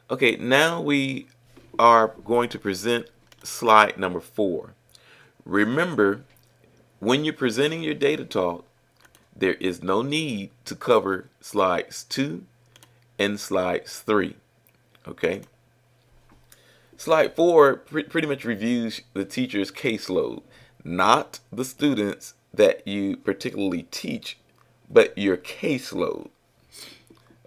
Okay, now we are going to present slide number 4. Remember, when you're presenting your data talk, there is no need to cover slides 2 and slides 3. Okay? Slide 4 pretty much reviews the teacher's caseload, not the students that you particularly teach, but your caseload.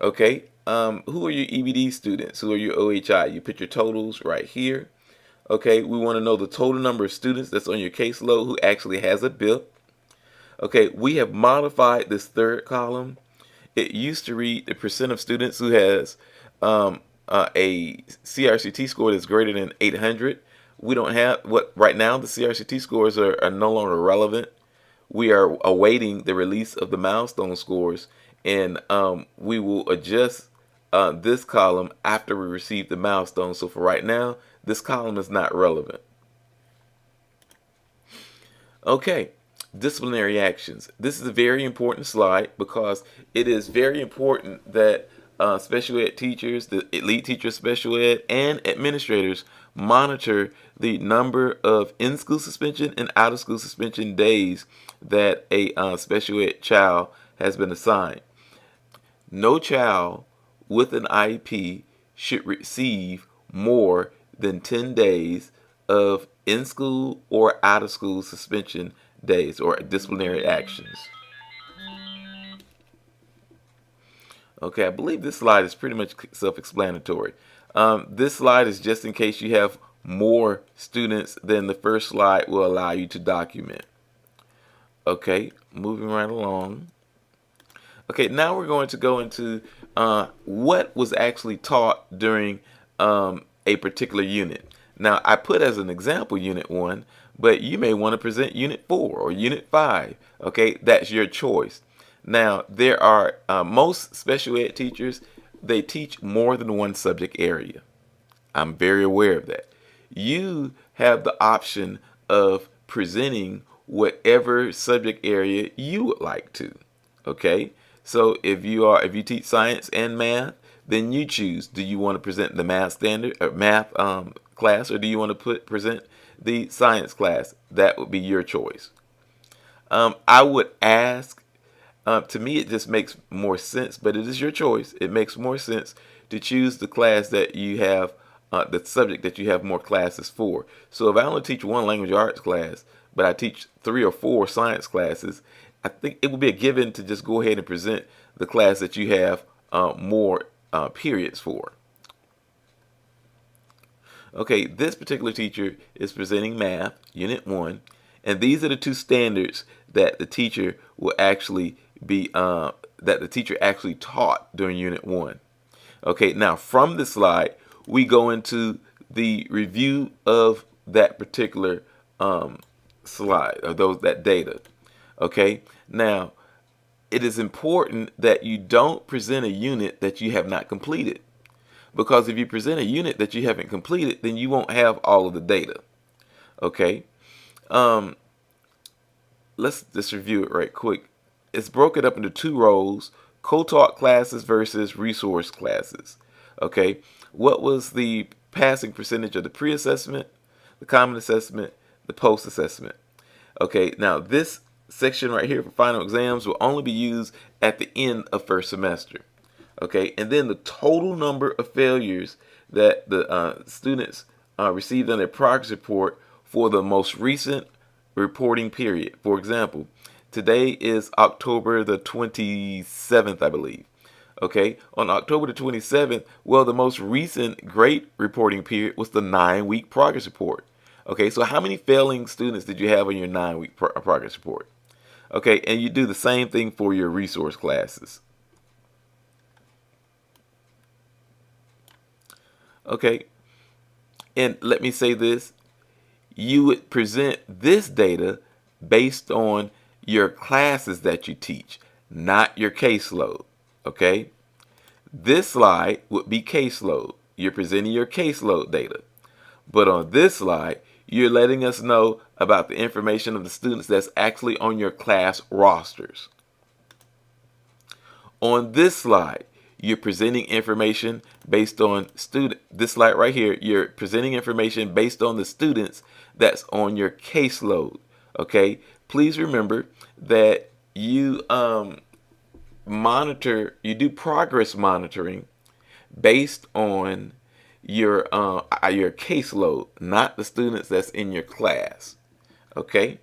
Okay? Who are your EBD students? Who are your OHI? You put your totals right here. Okay, we want to know the total number of students that's on your caseload who actually has a BIP. Okay, we have modified this third column. It used to read the percent of students who has a CRCT score that's greater than 800. We don't have right now. The CRCT scores are no longer relevant. We are awaiting the release of the milestone scores, and we will adjust this column after we receive the milestone. So for right now, this column is not relevant. Okay, disciplinary actions. This is a very important slide because it is very important that special ed teachers, the elite teachers, special ed, and administrators monitor the number of in-school suspension and out-of-school suspension days that a special ed child has been assigned. No child with an IEP should receive more than 10 days of in-school or out-of-school suspension days or disciplinary actions. Okay, I believe this slide is pretty much self-explanatory. This slide is just in case you have more students than the first slide will allow you to document. Okay, moving right along. Okay, now we're going to go into what was actually taught during a particular unit. Now, I put as an example Unit 1, but you may want to present Unit 4 or Unit 5. Okay, that's your choice. Now, there are most special ed teachers, they teach more than one subject area. I'm very aware of that. You have the option of presenting whatever subject area you would like to. Okay, so if you teach science and math, then you choose. Do you want to present the math standard or math class, or do you want to present the science class? That would be your choice. I would ask. To me, it just makes more sense, but it is your choice. It makes more sense to choose the class that you have, the subject that you have more classes for. So if I only teach one language arts class, but I teach 3 or 4 science classes, I think it would be a given to just go ahead and present the class that you have more periods for. Okay, this particular teacher is presenting math, Unit 1, and these are the 2 standards that the teacher will actually that the teacher actually taught during Unit 1. Okay, now from this slide, we go into the review of that particular slide, or that data. Okay, now it is important that you don't present a unit that you have not completed, because if you present a unit that you haven't completed, then you won't have all of the data. Okay, let's just review it right quick. It's broken up into 2 rows: co-taught classes versus resource classes. Okay, what was the passing percentage of the pre-assessment, the common assessment, the post-assessment? Okay, now this section right here for final exams will only be used at the end of first semester. Okay, and then the total number of failures that the students received on their progress report for the most recent reporting period. For example, today is October the 27th, I believe. Okay, on October the 27th, well, the most recent grade reporting period was the 9-week progress report. Okay, so how many failing students did you have on your 9-week progress report? Okay, and you do the same thing for your resource classes. Okay, and let me say this. You would present this data based on your classes that you teach, not your caseload. Okay, this slide would be caseload. You're presenting your caseload data. But on this slide, you're letting us know about the information of the students that's actually on your class rosters. On this slide, you're presenting information based on this slide right here, you're presenting information based on the students that's on your caseload. Okay, please remember that you do progress monitoring based on your caseload, not the students that's in your class. Okay,